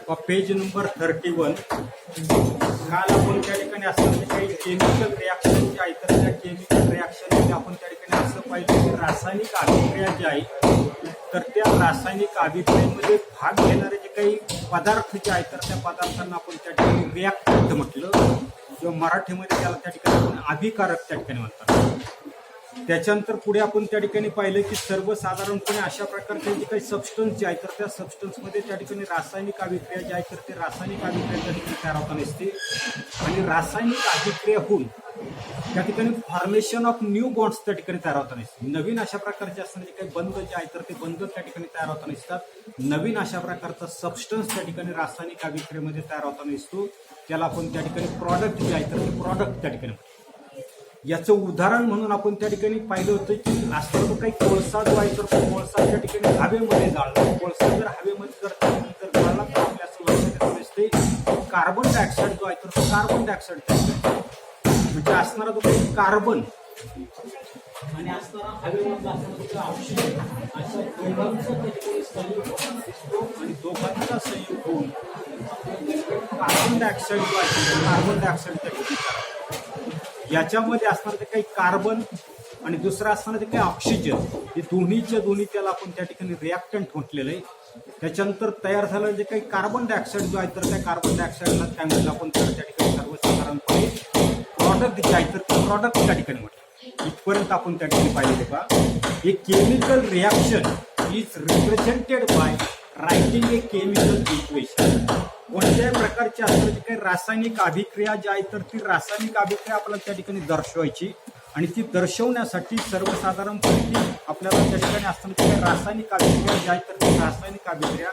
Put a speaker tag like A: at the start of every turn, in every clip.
A: Page number 31. काल आपण त्या ठिकाणी असणारे काही केमिकल रिॲक्शन जे आहेत तर त्या केमिकल रिॲक्शन मध्ये आपण त्या ठिकाणी असं पाहिलं की रासायनिक अभिक्रिया जी आहे तर त्या रासायनिक अभिक्रियेमध्ये भाग घेणारे जे काही पदार्थ जे आहेत तर त्या पदार्थांना आपण त्या ठिकाणी रिॲक्टंट म्हटलं किंवा मराठीमध्ये त्याला त्या ठिकाणी आपण अभिकारक त्या ठिकाणी म्हणतात. त्याच्यानंतर पुढे आपण त्या ठिकाणी पाहिलं की सर्वसाधारणपणे अशा प्रकारचे जे काही सबस्टन्स जे आहेत तर त्या सबस्टन्समध्ये त्या ठिकाणी रासायनिक अभिक्रिया जी आहे तर ते रासायनिक अभिक्रिया त्या ठिकाणी तयार होताना दिसते आणि रासायनिक अभिक्रिया होऊन त्या ठिकाणी फॉर्मेशन ऑफ न्यू बॉन्ड्स त्या ठिकाणी तयार होताना दिसते. नवीन अशा प्रकारचे असणारे जे काही बंध जे आहेत तर ते बंध त्या ठिकाणी तयार होताना दिसतात. नवीन अशा प्रकारचा सबस्टन्स त्या ठिकाणी रासायनिक अभिक्रियेमध्ये तयार होताना दिसतो. त्याला आपण त्या ठिकाणी प्रॉडक्ट जे आहे तर ते प्रॉडक्ट त्या ठिकाणी याचं उदाहरण म्हणून आपण त्या ठिकाणी पाहिलं होतं की असताना काही कोळसा जो आहे तर कोळसा त्या ठिकाणी हवेमध्ये जाळला. कोळसा जर हवेमध्ये जर जाळला तर आपल्या असं लक्षात दिसते कार्बन डायऑक्साईड जो आहे तर कार्बन डायऑक्साईड म्हणजे असणारा जो काही कार्बन आणि असणारा हवेमध्ये असणारा ऑक्सिजन अशा दोघांचा त्या ठिकाणी संयोग दिसतो आणि दोघांचा संयोग होऊन कार्बन डायऑक्साईड जो आहे कार्बन डायऑक्साईड त्या ठिकाणी याच्यामध्ये असणार ते काही कार्बन आणि दुसरा असणार ते काही ऑक्सिजन हे दोन्हीच्या दोन्ही त्याला आपण त्या ठिकाणी रिॲक्टंट म्हटलेलं आहे. त्याच्यानंतर तयार झालं जे काही कार्बन डायऑक्साईड जो आहे तर त्या कार्बन डायऑक्साईडला काय म्हणलं आपण त्या ठिकाणी सर्वसाधारणपणे प्रॉडक्ट जे आहे तर ते प्रॉडक्ट त्या ठिकाणी म्हटलं. इथपर्यंत आपण त्या ठिकाणी पाहिलेले का हे chemical reaction is represented by writing A chemical equation. कोणत्याही प्रकारची असणारी जी काही रासायनिक अभिक्रिया जी आहे तर ती रासायनिक अभिक्रिया आपल्याला त्या ठिकाणी दर्शवायची आणि ती दर्शवण्यासाठी सर्वसाधारणपणे आपल्याला त्या ठिकाणी असणारी काही रासायनिक अभिक्रिया जी आहे तर ती रासायनिक अभिक्रिया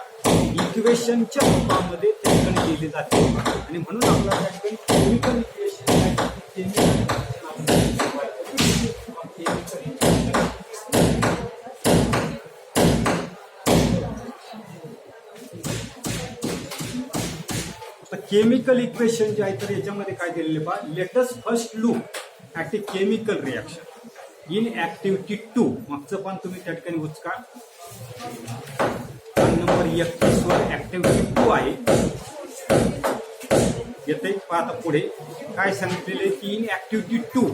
A: इक्वेशनच्या रूपामध्ये त्या ठिकाणी दिली जाते आणि म्हणून आपल्याला त्या ठिकाणी केमिकल इक्वेशन केमिकल इक्वेशन जे आहे तर याच्यामध्ये काय दिलेले पहा let's first look at a chemical reaction in activity 2. मागचं पान तुम्ही त्या ठिकाणी उचका. पान नंबर 31 वर ऍक्टिव्हिटी 2 आहे. येथे पाहता पुढे काय सांगितलेले की in activity 2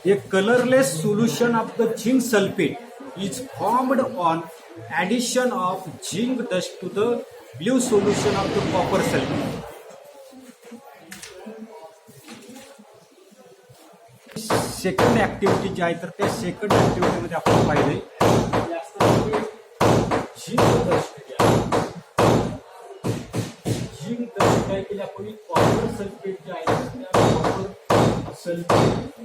A: a colourless solution of the zinc sulphate is formed on addition of zinc dust to the blue solution of the copper sulphate. Second activity जी आहे तर त्या सेकंड ऍक्टिव्हिटीमध्ये आपण पाहिले झिंक डस्ट काय केली आपण कॉपर सल्फेट जे आहे त्या कॉपर सल्फेट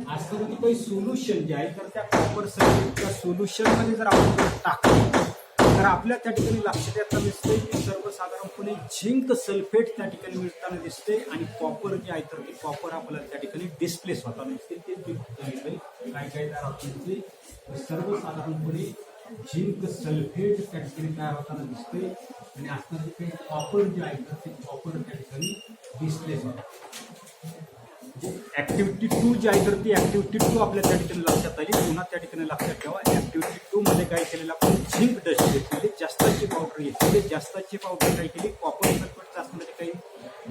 A: असं काही सोल्युशन जे आहे तर त्या कॉपर सल्फेटच्या सोल्युशन मध्ये जर आपण टाकलं तर आपल्या त्या ठिकाणी लक्षात येताना दिसते की सर्वसाधारणपणे झिंक सल्फेट त्या ठिकाणी मिळताना दिसते आणि कॉपर जे आहे तर ते कॉपर आपल्याला त्या ठिकाणी डिस्प्लेस होताना दिसते. ते काय काय तयार होते सर्वसाधारणपणे झिंक सल्फेट त्या ठिकाणी तयार होताना दिसते आणि असणारे काही कॉपर जे आहे तर ते कॉपर त्या ठिकाणी डिस्प्लेस होतात. ऍक्टिव्हिटी 2 जी आहे तर ती ऍक्टिव्हिटी 2 आपल्या त्या ठिकाणी लक्षात आली. पुन्हा त्या ठिकाणी लक्षात ठेवा ऍक्टिव्हिटी 2 मध्ये काय केलेलं आपण झिंक डस्ट घेतलेली जास्ताची पावडर घेतलेली. जास्ताची पावडर काय केली कॉपर सल्फेटचं असणारे काही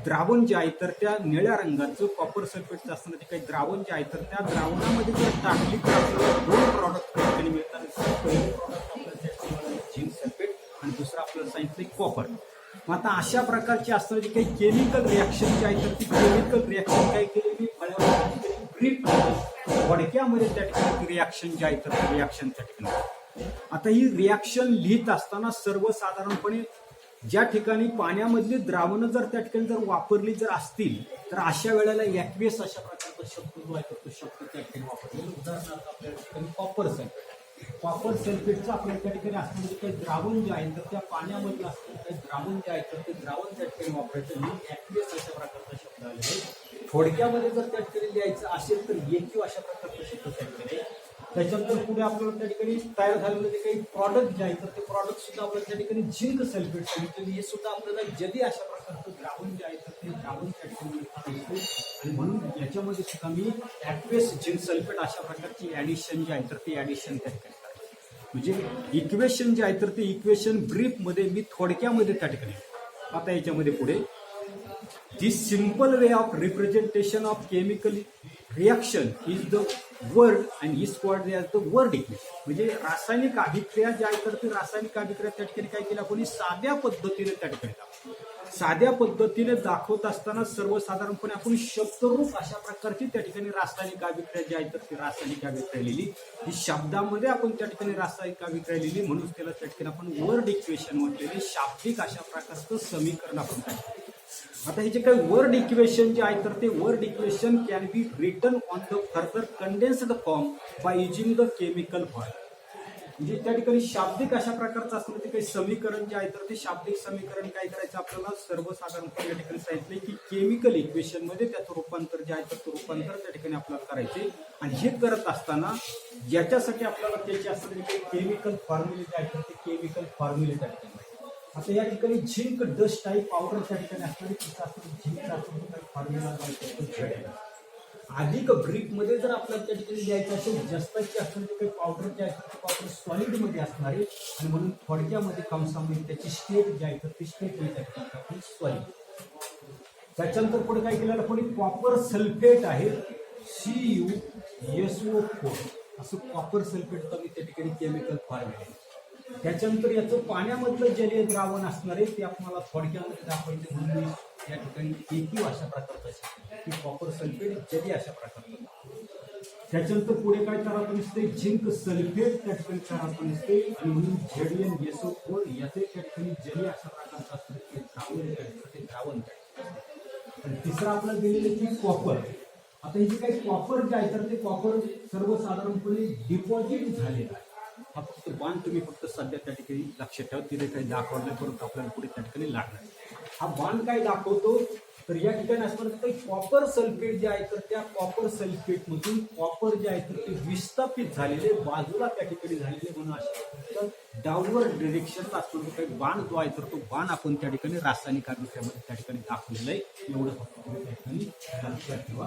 A: द्रावण जे आहे तर त्या निळ्या रंगाचं कॉपर सल्फेटचं असणारे काही द्रावण जे आहे तर त्या द्रावणामध्ये जर टाकली तर आपल्याला दोन प्रॉडक्ट त्या ठिकाणी मिळतात. पहिलं प्रॉडक्ट आपल्याला झिंक सल्फेट आणि दुसरं आपल्याला सांगितलं कॉपर. मग आता अशा प्रकारची असणारी काही केमिकल रिॲक्शन जी आहे तर ती केमिकल रिॲक्शन काय केलेली वडक्यामध्ये त्या ठिकाणी रिॲक्शन जे आहे तर रिॲक्शन त्या ठिकाणी. आता ही रिॲक्शन लिहित असताना सर्वसाधारणपणे ज्या ठिकाणी पाण्यामधली द्रावणं जर त्या ठिकाणी जर वापरली जर असतील तर अशा वेळेला ॲक्वेस अशा प्रकारचा शब्द जो आहे तो शब्द त्या ठिकाणी वापरलेला. उदाहरणार्थ आपल्या ठिकाणी कॉपर सल्फेट कॉपर सल्फेटचं आपल्या त्या ठिकाणी असणारे काही द्रावण जे आहे तर त्या पाण्यामध्ये असणारे काही द्रावण जे आहे तर ते द्रावण त्या ठिकाणी वापरायचं म्हणून ॲक्वेस अशा प्रकारचा शब्द आलेला आहे. थोडक्यामध्ये जर त्या ठिकाणी लिहायचं असेल तर एकूव अशा प्रकारचा शब्द त्या ठिकाणी. त्याच्यानंतर पुढे आपल्याला त्या ठिकाणी तयार झालेलं जे काही प्रॉडक्ट जे आहे तर ते प्रॉडक्ट सुद्धा आपल्याला त्या ठिकाणी झिंक सल्फेट सांगितलेली. हे सुद्धा आपल्याला जदी अशा प्रकारचं द्रावण जे आहे तर ते द्रावण त्या ठिकाणी आणि म्हणून याच्यामध्ये सुद्धा मी ऍक्वेस झिंक सल्फेट अशा प्रकारची ऍडिशन जी आहे तर ती ऍडिशन त्या ठिकाणी. म्हणजे इक्वेशन जे आहे तर ते इक्वेशन ब्रीफमध्ये मी थोडक्यामध्ये त्या ठिकाणी आता याच्यामध्ये पुढे this simple way of representation of chemical reaction is the word and is called as the word equation. म्हणजे रासायनिक अभिक्रिया ज्या आहेत तर ती रासायनिक अभिक्रिया त्या ठिकाणी काय केलं आपण साध्या पद्धतीने त्या ठिकाणी साध्या पद्धतीने दाखवत असताना सर्वसाधारणपणे आपण शब्दरूप अशा प्रकारची त्या ठिकाणी रासायनिक अभिक्रिया जी आहे तर ती रासायनिक अभिक्रिया लिहिली. ही शब्दामध्ये आपण त्या ठिकाणी रासायनिक अभिक्रिया लिहिली म्हणून त्याला त्या ठिकाणी आपण वर्ड इक्वेशन म्हटलेले शाब्दिक अशा प्रकारचं समीकरण आपण काय. आता हे जे काही वर्ड इक्वेशन जे आहे तर ते word equation can be written on the further condensed form by using the chemical form. म्हणजे त्या ठिकाणी शाब्दिक अशा प्रकारचं असलं ते काही समीकरण जे आहे तर ते शाब्दिक समीकरण काय करायचं आपल्याला सर्वसाधारणपणे या ठिकाणी सांगितलंय की केमिकल इक्वेशन मध्ये त्याचं रूपांतर जे आहे तर ते रूपांतर त्या ठिकाणी आपल्याला करायचे. आणि हे करत असताना ज्याच्यासाठी आपल्याला त्याचे असलेले काही केमिकल फॉर्म्युले जे आहेत तर ते केमिकल फॉर्म्युले त्या ठिकाणी. आता या ठिकाणी झिंक डस्ट टाईप पावडर त्या ठिकाणी असणारे झिंकचा फॉर्म्युला अधिक ब्रीफ मध्ये जर आपल्याला त्या ठिकाणी द्यायचं असेल जस्ताची असणारे काही पावडर जे आहे ते पावडर सॉलिड मध्ये असणारे आणि म्हणून थोडक्यामध्ये कंसामध्ये त्याची स्टेट जे आहे तर ती स्टेट आपण सॉलिड. त्याच्यानंतर पुढे काय केलेलं पुढे कॉपर सल्फेट आहे CuSO4 असं कॉपर सल्फेटचं मी त्या ठिकाणी केमिकल फॉर्म्युला. त्याच्यानंतर याचं पाण्यामधलं जलीय द्रावण असणार आहे ते आपल्याला थोडक्यामध्ये दाखवायचे म्हणून या ठिकाणी AQ अशा प्रकारचं की कॉपर सल्फेट जली अशा प्रकारचं. त्याच्यानंतर पुढे काय करायचं नसते झिंक सल्फेट त्या ठिकाणी करायचं नसते आणि म्हणून ZnSO4 याचे त्या ठिकाणी जली अशा प्रकारचं असतं ते द्रावण. आणि तिसरं आपल्याला दिलेलं की कॉपर. आता हे जे काही कॉपर जे आहे तर ते कॉपर सर्वसाधारणपणे डिपॉझिट झालेलं आहे. हा फक्त बाण तुम्ही फक्त सध्या त्या ठिकाणी लक्षात ठेवा तिथे काही दाखवलं परंतु आपल्याला पुढे त्या ठिकाणी लागणार. हा बाण काय दाखवतो तर या ठिकाणी असणार काही कॉपर सल्फेट जे आहे तर त्या कॉपर सल्फेट मधून कॉपर जे आहे तर ते विस्थापित झालेले बाजूला त्या ठिकाणी झालेले म्हणून अशा डाऊनवर्ड डिरेक्शनला असतो काही बाण जो आहे तर तो बाण आपण त्या ठिकाणी रासायनिक अभिक्रियामध्ये त्या ठिकाणी दाखवलेलं आहे. एवढं फक्त त्या ठिकाणी लक्षात ठेवा.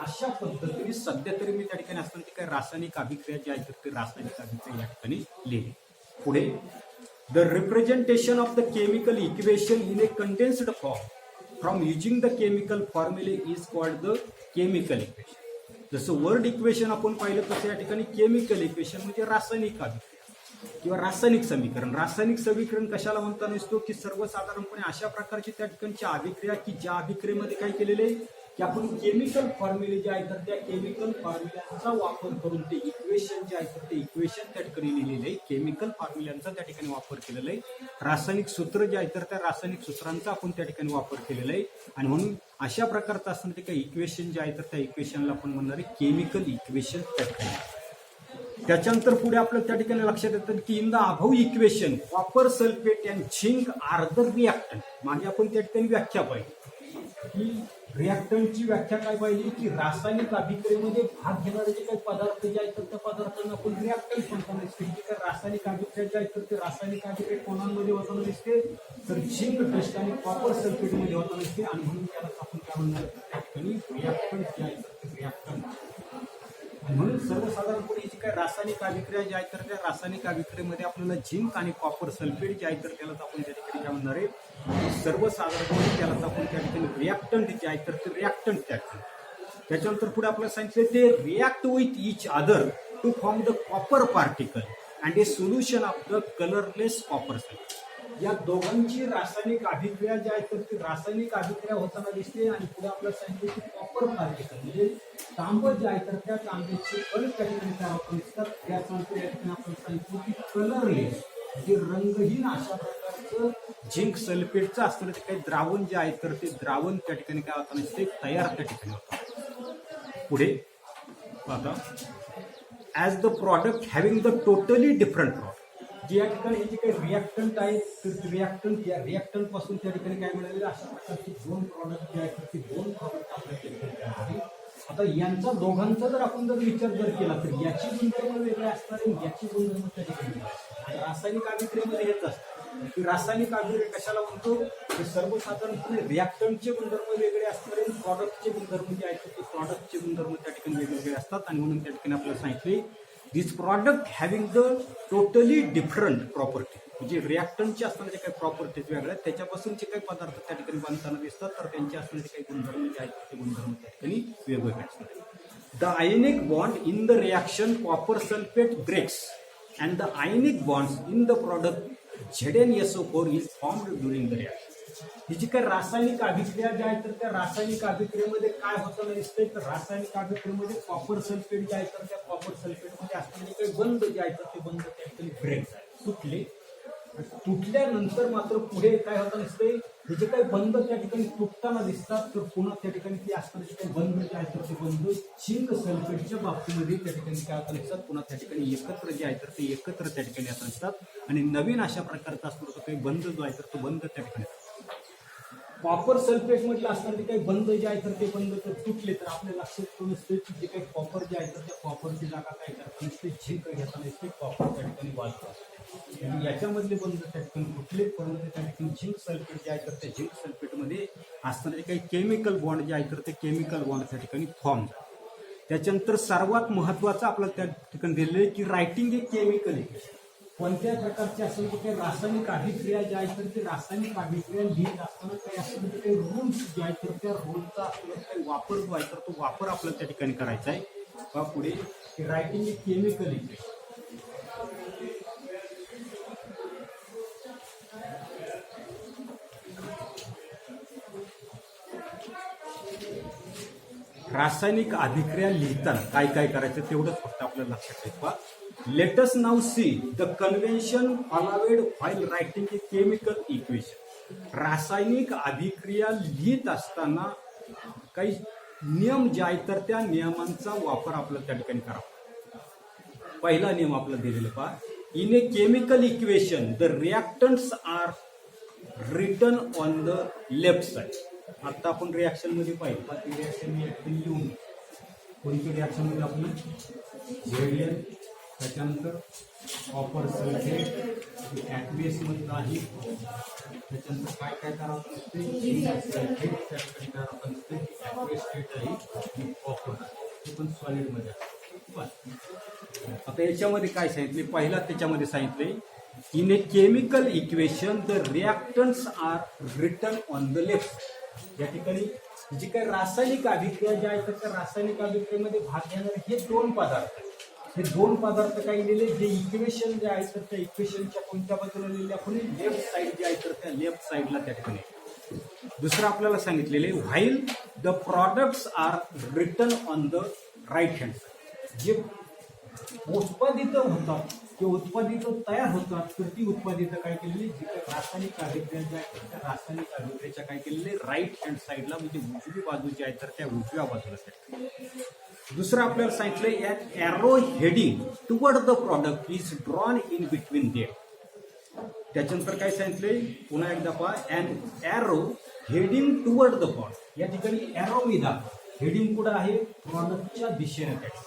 A: अशा पद्धतीने सध्या तरी मी त्या ठिकाणी असताना काही रासायनिक अभिक्रिया जी आहे तर ते रासायनिक अभिक्रिया या ठिकाणी लिहिली. पुढे the representation of the chemical equation in a condensed form from using the chemical formulae is called the chemical equation. जसं वर्ड इक्वेशन आपण पाहिलं तसं या ठिकाणी केमिकल इक्वेशन म्हणजे रासायनिक अभिक्रिया किंवा रासायनिक समीकरण. रासायनिक समीकरण कशाला म्हणता नसतो की सर्वसाधारणपणे अशा प्रकारची त्या ठिकाणच्या अभिक्रिया की ज्या अभिक्रियेमध्ये काय केलेले की आपण केमिकल फॉर्म्युले जे आहे तर त्या केमिकल फॉर्म्युल्यांचा वापर करून ते इक्वेशन जे आहे तर ते इक्वेशन त्या ठिकाणी लिहिलेले आहे. केमिकल फॉर्म्युल्यांचा त्या ठिकाणी वापर केलेला आहे. रासायनिक सूत्र जे आहे तर त्या रासायनिक सूत्रांचा आपण त्या ठिकाणी वापर केलेला आहे. आणि म्हणून अशा प्रकारचं असताना ते काही इक्वेशन जे आहे तर त्या इक्वेशनला आपण म्हणणारे केमिकल इक्वेशन त्या ठिकाणी. त्याच्यानंतर पुढे आपल्याला त्या ठिकाणी लक्षात येतं की in the above equation copper sulphate and zinc are the reactant. मागे आपण त्या ठिकाणी व्याख्या पाहिली की रिॲक्टंटची व्याख्या काय पाहिली की रासायनिक अभिक्रियेमध्ये भाग घेणारे जे काही पदार्थ जे आहेत तर त्या पदार्थांना आपण रिॲक्टंट म्हणताना दिसते. की रासायनिक अभिक्रिया जे आहेत तर ते रासायनिक अभिक्रिया कोणामध्ये होताना दिसते तर झिंक डस्ट आणि कॉपर सल्फेटमध्ये होताना दिसते. आणि म्हणून त्याला आपण काय म्हणणार त्या ठिकाणी रिॲक्टंट जे आहे तर ते रिॲक्टंट. आणि म्हणून सर्वसाधारणपणे जी काही रासायनिक अभिक्रिया जी आहे तर त्या रासायनिक अभिक्रियेमध्ये आपल्याला झिंक आणि कॉपर सल्फेट जे आहे तर त्यालाच आपण त्या ठिकाणी काय म्हणणार आहे सर्वसाधारणपणे त्यालाच आपण त्या ठिकाणी रिॲक्टंट जे आहे तर ते रिॲक्टंट त्या ठिकाणी. त्याच्यानंतर पुढे आपल्याला सांगितलं ते react with each other to form the copper particle and a solution of the colourless copper sulphate. या दोघांची रासायनिक अभिक्रिया जी आहे तर ती रासायनिक अभिक्रिया होताना दिसते. आणि पुढे आपल्याला सांगितलं की कॉपर पार्टिकल म्हणजे तांब जे आहे तर त्या तांब्याचे कण त्या ठिकाणी तयार होताना दिसतात. त्याच्यानंतर या ठिकाणी आपण सांगितलं की कलरलेस म्हणजे रंगहीन अशा प्रकारचं झिंक सल्फेटचं असतं ते काही द्रावण जे आहे तर ते द्रावण त्या ठिकाणी काय होताना दिसते तयार त्या ठिकाणी होतं. पुढे आता as the product having the totally different product. जे या ठिकाणी हे जे काही रिॲक्टंट आहे तर रिॲक्टंट या रिॲक्टंट पासून त्या ठिकाणी काय मिळालेलं अशा प्रकारचे दोन प्रॉडक्ट जे आहेत तर ते दोन प्रॉडक्ट आपल्याला. आता यांचा दोघांचा जर आपण जर विचार जर केला तर याची गुणधर्म वेगळे असणार आणि याची गुणधर्म त्या ठिकाणी आणि रासायनिक अभिक्रियेमध्ये हेच असतं की रासायनिक अभिक्रिया कशाला म्हणतो तर सर्वसाधारणपणे रिॲक्टंटचे गुणधर्म वेगळे असणार आणि प्रॉडक्टचे गुणधर्म जे आहेत ते प्रॉडक्टचे गुणधर्म त्या ठिकाणी वेगवेगळे असतात. आणि म्हणून त्या ठिकाणी आपल्याला सांगितले this product having the totally different property, म्हणजे रिॲक्टंटचे असताना जे काही प्रॉपर्टीज वेगळ्या आहेत त्याच्यापासून जे काही पदार्थ त्या ठिकाणी बनताना दिसतात तर त्यांचे असणारे काही गुणधर्म जे आहेत ते गुणधर्म त्या ठिकाणी वेगवेगळे असतात. The ionic bond in the reaction copper sulphate breaks and the ionic bonds in the product ZnSO4 is formed during the reaction. ही जी काही रासायनिक अभिक्रिया ज्या आहेत तर त्या रासायनिक अभिक्रियेमध्ये काय होताना दिसतंय तर रासायनिक अभिक्रियेमध्ये कॉपर सल्फेट जे आहे तर त्या कॉपर सल्फेटमध्ये असलेले काही बंध जे आहेत ते बंध त्या ठिकाणी ब्रेक झाले, तुटले. तुटल्यानंतर मात्र पुढे काय होताना दिसतंय, हे जे काही बंध त्या ठिकाणी तुटताना दिसतात तर पुन्हा त्या ठिकाणी ते असणारे जे काही बंध जे आहेत तर ते बंध झिंक सल्फेटच्या बाबतीमध्ये त्या ठिकाणी काय होताना दिसतात, पुन्हा त्या ठिकाणी एकत्र जे आहे तर ते एकत्र त्या ठिकाणी असताना दिसतात आणि नवीन अशा प्रकारचा असतो तो काही बंध जो आहे तर तो बंध त्या ठिकाणी. कॉपर सल्फेट मधलं असणारे काही बंध जे आहे तर ते बंध तर तुटले तर आपल्या लक्षात येऊन असते की जे काही कॉपर जे आहे तर त्या कॉपरची जागा काय करताना दिसते, झिंक घेताना दिसते, कॉपर त्या ठिकाणी वाढतो. याच्यामधले बंध त्या ठिकाणी तुटले परंतु त्या ठिकाणी झिंक सल्फेट जे आहे तर त्या झिंक सल्फेटमध्ये असणारे काही केमिकल बॉन्ड जे आहे तर ते केमिकल बॉन्ड त्या ठिकाणी फॉर्म झाले. त्याच्यानंतर सर्वात महत्वाचं आपल्याला त्या ठिकाणी दिलेलं आहे की रायटिंग ए केमिकल इक्वेशन. कोणत्या प्रकारचे असेल तर काही रासायनिक अभिक्रिया ज्या आहेत तर ते रासायनिक अभिक्रिया लिहित असताना काही असेल तर काही रूल्स जे आहेत तर त्या रूलचा आपल्याला काही वापर जो आहे तर तो वापर आपल्याला त्या ठिकाणी करायचा आहे. बघा पुढे रायटिंग ए केमिकल इक्वेशन. रासायनिक अभिक्रिया लिहिताना काय काय करायचं तेवढंच फक्त आपल्याला लक्षात ठेवा. Let us now see the convention followed while writing a chemical equation. रासायनिक अभिक्रिया लिहित असताना काही नियम जे आहेत तर त्या नियमांचा वापर आपल्याला त्या ठिकाणी करावा. पहिला नियम आपल्याला दिलेला पहा, in a chemical equation the reactants are written on the left side. आता आपण रिॲक्शन मध्ये पाहिजे रिॲक्शन मी लिहून कोणती रिॲक्शन मध्ये आपली Zn त्याच्यानंतर कॉपर सल्फेट ॲक्वेस मधलं आहे. त्याच्यानंतर काय काय करावं लागते झिंक सल्फेट त्या ठिकाणी करावं लागते ॲक्वेस स्टेट आहे आणि कॉपर हे पण सॉलिड मध्ये आहे. आता याच्यामध्ये काय सांगितले, पहिला त्याच्यामध्ये सांगितले in a chemical equation the reactants are written on the left. या ठिकाणी जी काही रासायनिक अभिक्रिया ज्या आहेत त्या रासायनिक अभिक्रियेमध्ये भाग घेणारे हे दोन पदार्थ, हे दोन पदार्थ काही लिहिले जे इक्वेशन जे आहे तर त्या इक्वेशनच्या कोणत्या बाजूला लिहिले आपण लेफ्ट साईड जे आहे तर त्या लेफ्ट साईडला त्या ठिकाणी. दुसरं आपल्याला सांगितलेले while the products are written on the right hand side. जे उत्पादित होतात किंवा उत्पादित तयार होतात तर ती उत्पादित काय केलेली जी काही रासायनिक अभिक्रिया ज्या आहेत त्या रासायनिक अभिक्रियेच्या काय केलेले राईट हँड साईडला म्हणजे उजवी बाजू जी आहे तर त्या उजव्या बाजूला. दुसरं आपल्याला सांगितलं at arrow heading toward the product is drawn in between there. त्याच्यानंतर काय सांगितलंय पुन्हा एकदा पहा, and arrow heading toward the product. या ठिकाणी एरो मी दाखवा, हेडिंग कुठं आहे प्रॉडक्टच्या दिशेने. काय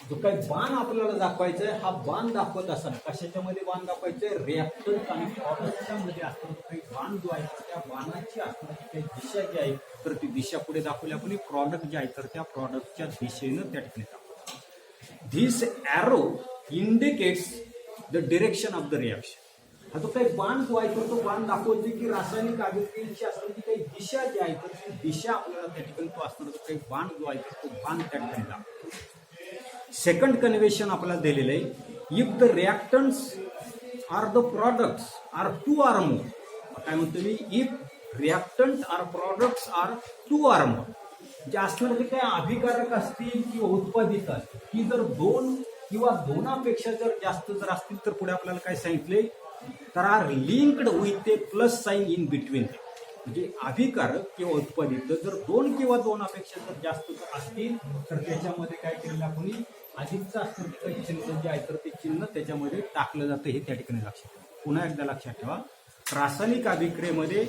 A: जो काही बाण आपल्याला दाखवायचा आहे हा बाण दाखवत असताना कशाच्या मध्ये बाण दाखवायचंय रिॲक्टंट आणि प्रॉडक्टच्या मध्ये असताना काही बाण जो आहे त्या बाणाची असणारी काही दिशा जी आहे तर ती दिशा पुढे दाखवली आपण प्रॉडक्ट जे आहे तर त्या प्रॉडक्टच्या दिशेनं त्या ठिकाणी दाखवतो. This arrow indicates the direction of the reaction. हा जो काही बाण जो आहे तर तो बाण दाखवते की रासायनिक अभिक्रियेची असणारी काही दिशा जी आहे तर ती दिशा आपल्याला त्या ठिकाणी तो असणारा काही बाण जो आहे तर तो बाण त्या ठिकाणी दाखवतो. सेकंड कन्व्हेन्शन आपल्याला दिलेलं आहे, if the reactants or the products are two or more. काय म्हणतो मी, if reactant or products are two or more. जे असणारे जे काही अभिकारक असतील किंवा उत्पादित असतील की जर दोन किंवा दोनापेक्षा जर जास्त जर असतील तर पुढे आपल्याला काय सांगितले तर are linked with a plus sign in between. म्हणजे अभिकारक किंवा उत्पादित जर दोन किंवा दोनापेक्षा जर जास्त असतील तर त्याच्यामध्ये काय केलेलं आपण अधिकचं असतं काही चिन्ह जे आहे तर ते चिन्ह त्याच्यामध्ये टाकलं जातं हे त्या ठिकाणी लक्षात ठेवा. पुन्हा एकदा लक्षात ठेवा, रासायनिक अभिक्रियेमध्ये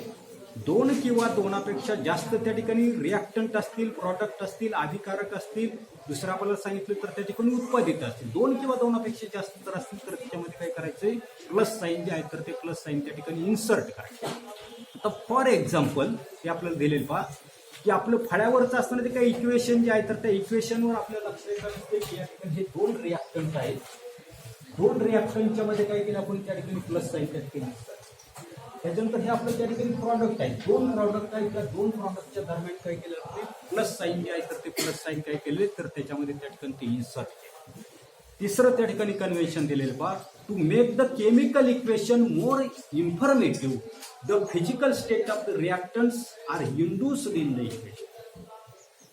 A: दोन किंवा दोनापेक्षा जास्त त्या ठिकाणी रिॲक्टंट असतील, प्रॉडक्ट असतील, अभिकारक असतील. दुसरं आपल्याला सांगितलं तर त्या ठिकाणी उत्पादित असतील. दोन किंवा दोनापेक्षा जास्त जर असतील तर त्याच्यामध्ये काय करायचंय प्लस साईन जे आहे तर ते प्लस साईन त्या ठिकाणी इन्सर्ट करायचं. आता फॉर एक्झाम्पल हे आपल्याला दिलेलं पहा की आपलं फळ्यावरच असताना ते काही इक्वेशन जे आहे तर त्या इक्वेशनवर आपल्याला लक्ष द्यायचं असते की या ठिकाणी हे दोन रिॲक्टंट आहेत. दोन रिॲक्टंटच्या मध्ये काय केलं आपण त्या ठिकाणी प्लस साईन त्या ठिकाणी दिसतात. त्याच्यानंतर हे आपलं त्या ठिकाणी प्रॉडक्ट आहे. दोन प्रॉडक्ट आहेत. त्या दोन प्रॉडक्टच्या दरम्यान काय केलं आपण प्लस साईन जे आहे तर ते प्लस साईन काय केले तर त्याच्यामध्ये त्या ठिकाणी ते इन्सर्ट केले. तिसरं त्या ठिकाणी कन्व्हेन्शन दिलेलं पहा, to make the chemical equation more informative the physical state of the reactants are induced in the equation.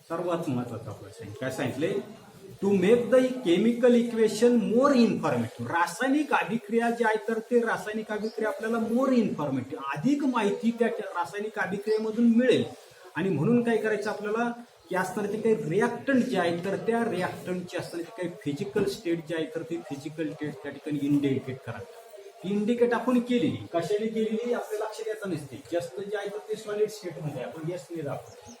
A: सर्वात महत्वाचं आपलं काय सांगितलंय, to make the chemical equation more informative. रासायनिक अभिक्रिया जे आहे तर ते रासायनिक अभिक्रिया आपल्याला मोर इन्फॉर्मेटिव्ह अधिक माहिती त्या रासायनिक अभिक्रियेमधून मिळेल. आणि म्हणून काय करायचं आपल्याला की असताना ते काही रिॲक्टंट जे आहे तर त्या रिॲक्टंटची असताना ते काही फिजिकल स्टेट जे आहे तर ती फिजिकल स्टेट त्या ठिकाणी इंडिकेट करावी. ती इंडिकेट आपण केलेली कशाने केलेली आपल्या लक्षात यायचं नसते. जास्त जे आहे तर ते सॉलिड स्टेटमध्ये आपण यशने दाखवतो.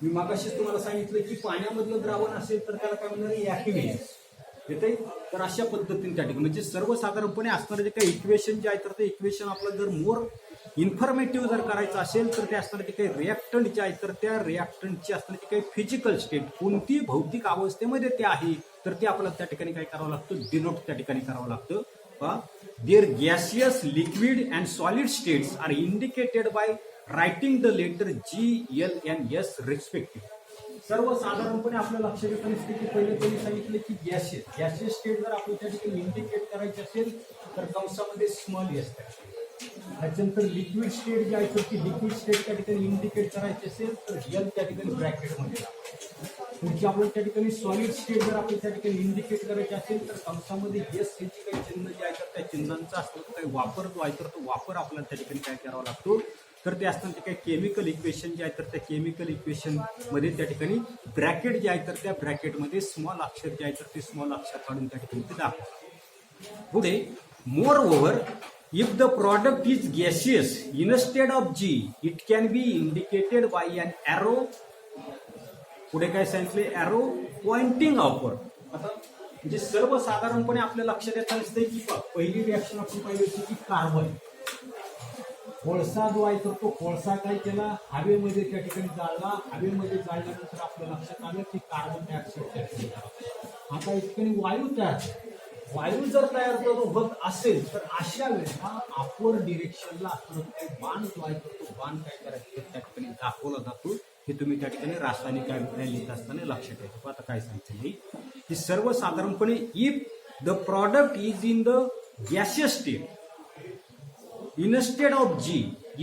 A: मी मागाशीच तुम्हाला सांगितलं की पाण्यामधलं द्रावण असेल तर त्याला काय म्हणणार ॲक्युएस येते. तर अशा पद्धतीने त्या ठिकाणी म्हणजे सर्वसाधारणपणे असणारे जे काही इक्वेशन जे आहे तर ते इक्वेशन आपलं जर मोर इन्फॉर्मेटिव्ह जर करायचं असेल तर ते असणारे जे काही रिॲक्टंट जे आहे तर त्या रिॲक्टंटची असणारी जे काही फिजिकल स्टेट कोणती भौतिक अवस्थेमध्ये ते आहे तर ते आपल्याला त्या ठिकाणी काय करावं लागतं डिनोट त्या ठिकाणी करावं लागतं. Their gaseous liquid and solid states are indicated by writing the letter GL&S respective. सर्वसाधारणपणे आपल्या लक्षात येत नसते की पहिले त्यांनी सांगितलं की गॅसियस स्टेट जर आपल्याला त्या ठिकाणी इंडिकेट करायची असेल तर कंसामध्ये स्मॉल एस टाकायचं. त्याच्यानंतर लिक्विड स्टेट जे आहे तर ती लिक्विड स्टेट त्या ठिकाणी इंडिकेट करायची असेल तर एल त्या ठिकाणी ब्रॅकेटमध्ये लागतो. पुढची आपल्याला त्या ठिकाणी सॉलिड स्टेट जर आपल्याला त्या ठिकाणी इंडिकेट करायची असेल तर कंसामध्ये एस याची काही चिन्ह जे आहे तर त्या चिन्हांचा असतो काही वापर जो आहे तर तो वापर आपल्याला त्या ठिकाणी काय करावा लागतो तर ते असताना ते काही केमिकल इक्वेशन जे आहे तर त्या केमिकल इक्वेशन मध्ये त्या ठिकाणी ब्रॅकेट जे आहे तर त्या ब्रॅकेटमध्ये स्मॉल अक्षर जे आहे तर ते स्मॉल अक्षर काढून त्या ठिकाणी ते दाखवतात. पुढे मोर over if the product is gaseous instead of G it can be indicated by an arrow. पुढे काय सांगितले arrow pointing upward. आता म्हणजे सर्वसाधारणपणे आपल्या लक्षात येत असते की पहिली रिॲक्शन आपण पाहिली होती की कार्बन कोळसा जो आहे तर तो कोळसा काय केला हवेमध्ये त्या ठिकाणी जाळला. हवेमध्ये जाळल्यानंतर आपल्या लक्षात आलं की कार्बन डायऑक्साईड त्या ठिकाणी. आता इतक्याने वायू तयार, वायू जर तयार होत असेल तर अशा वेळेला अपर डिरेक्शनला काही बाण जो आहे तो बाण काय करायचं त्या ठिकाणी दाखवला जातो. हे तुम्ही त्या ठिकाणी रासायनिक अभिक्रिया लिहित असताना लक्षात येतो. आता काय सांगितलं की सर्वसाधारणपणे if the product is in the gaseous state instead of G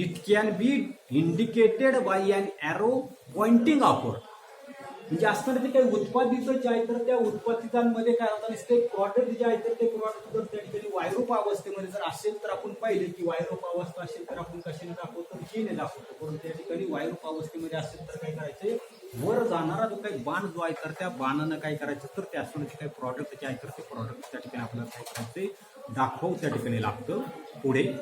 A: it can be indicated by an arrow pointing upward. म्हणजे असताना ते काही उत्पादित जे आहे तर त्या उत्पादितांमध्ये काय होतं नसते प्रॉडक्ट जे आहे तर ते प्रॉडक्ट जर त्या ठिकाणी वायरूप अवस्थेमध्ये जर असेल तर आपण पाहिले की वायरूप अवस्था असेल तर आपण कशाने दाखवतो जीने दाखवतो. परंतु त्या ठिकाणी वायरूप अवस्थेमध्ये असेल तर काय करायचे वर जाणारा जो काही बाण जो आहे तर त्या बाणानं काय करायचं तर त्या असताना जे काही प्रॉडक्ट जे आहे तर ते प्रॉडक्ट त्या ठिकाणी आपल्याला काय करायचे दाखवू त्या ठिकाणी लागतं. पुढे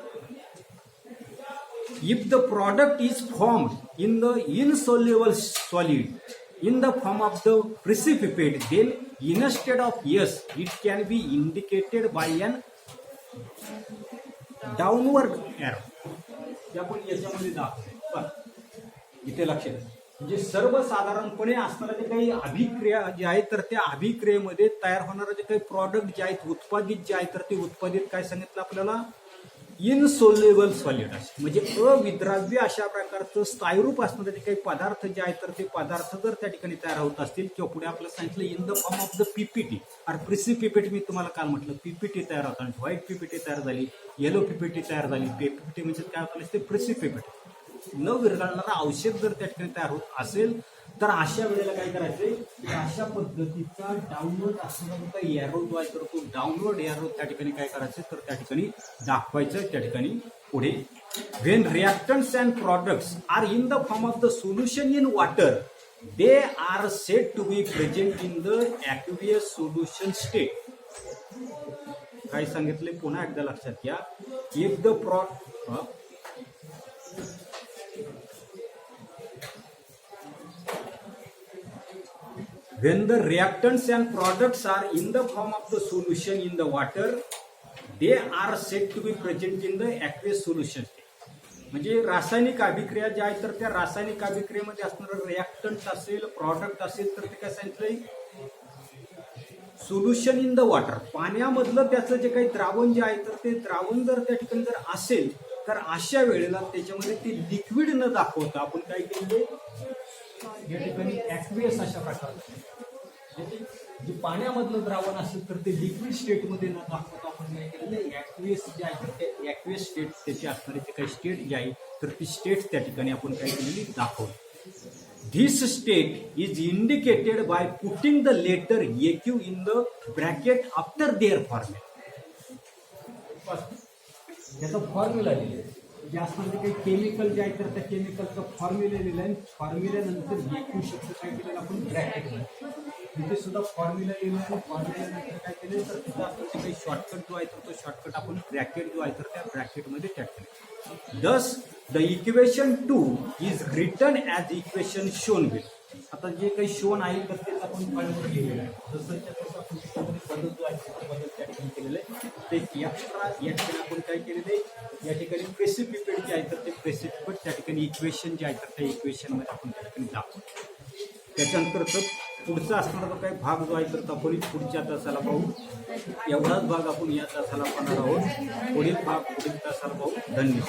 A: if the product is formed in the insoluble solid in the form of the precipitate then instead of S it can be indicated by an downward arrow. आपण याच्यामध्ये दाखवतो इथे लक्षात म्हणजे सर्वसाधारणपणे असणारे काही अभिक्रिया जे आहे तर त्या अभिक्रियेमध्ये तयार होणारे जे काही प्रॉडक्ट जे आहेत उत्पादित जे आहे तर ते उत्पादित काय सांगितलं आपल्याला इनसोल्युबल सॉलिड असते म्हणजे अविद्राव्य अशा प्रकारचं स्थायरूप असणारे जे काही पदार्थ जे आहेत तर ते पदार्थ जर त्या ठिकाणी तयार होत असतील किंवा पुढे आपल्याला सांगितलं in the form of the PPT और प्रिसिपिपेट. मी तुम्हाला काल म्हटलं पीपीटी तयार होताना व्हाईट पीपीटी तयार झाली, येलो पीपीटी तयार झाली. पीपीटी म्हणजे काय आपल्याला ते प्रिसिपिपेट न विरघळणारा औषध जर त्या ठिकाणी तयार होत असेल तर अशा वेळेला काय करायचंय अशा पद्धतीचा डाऊनवर्ड असणारा एरो जो आहे तर तो डाऊनवर्ड एरो त्या ठिकाणी काय करायचं तर त्या ठिकाणी दाखवायचं. त्या ठिकाणी पुढे when reactants and products are in the form of the solution in water they are said to be present in the aqueous solution state. काय सांगितले पुन्हा एकदा लक्षात घ्या. If the when the reactants and products are in the form of the solution in the water they are said to be present in the aqueous solution state. म्हणजे रासायनिक अभिक्रिया ज्या आहेत तर त्या रासायनिक अभिक्रियेमध्ये असणारं रिॲक्टंट असेल, प्रॉडक्ट असेल तर ते काय सांगितलंय, सोल्युशन इन द वॉटर, पाण्यामधलं त्याचं जे काही द्रावण जे आहे तर ते द्रावण जर त्या ठिकाणी जर असेल तर अशा वेळेला त्याच्यामध्ये ते लिक्विड न दाखवता आपण काय केले, या ठिकाणी ऍक्वियस अशा प्रकारचं जे पाण्यामधलं द्रावण असेल तर ते लिक्विड स्टेटमध्ये न दाखवता आपण काय केलेलं, ऍक्वियस जे आहे तर ते ऍक्वियस स्टेट त्याची असणारी जे काही स्टेट जी आहे तर ती स्टेट त्या ठिकाणी आपण काय केलेली दाखवली. This state is indicated by putting the letter AQ in the bracket after their formula. याचा फॉर्म्युला लिहिला जे असणार काही केमिकल जे आहे तर त्या केमिकलचा फॉर्म्युला लिहिला आहे. फॉर्म्युल्यानंतर AQ शब्द काय केलेला आपण ब्रॅकेटमध्ये तिथे सुद्धा फॉर्म्युला लिहिला आहे. फॉर्म्युल्यानंतर काय केलं तर तिथं आपण काही शॉर्टकट जो आहे तर तो शॉर्टकट आपण ब्रॅकेट जो आहे तर त्या ब्रॅकेटमध्ये टाक केला. Thus, the equation 2 is written as equation shown below. आता जे काही शोन आहे तर तेच आपण फाईलवर लिहिलेलं आहे. जसं आपण त्याच्यामध्ये बदल जो आहे तो बदल त्या ठिकाणी केलेला आहे. ते एक्स्ट्रा या ठिकाणी आपण काय केलेलं आहे, या ठिकाणी प्रेसिपिटेट जे आहे तर ते प्रेसिपिटेट त्या ठिकाणी इक्वेशन जे आहे तर त्या इक्वेशनमध्ये आपण त्या ठिकाणी दाखवतो. त्याच्यानंतरच पुढचा असणारा जो काही भाग जो आहे तर आपण पुढच्या तासाला पाहू. एवढाच भाग आपण या तासाला पाहणार आहोत. पुढील भाग पुढील तासाला पाहू. धन्यवाद.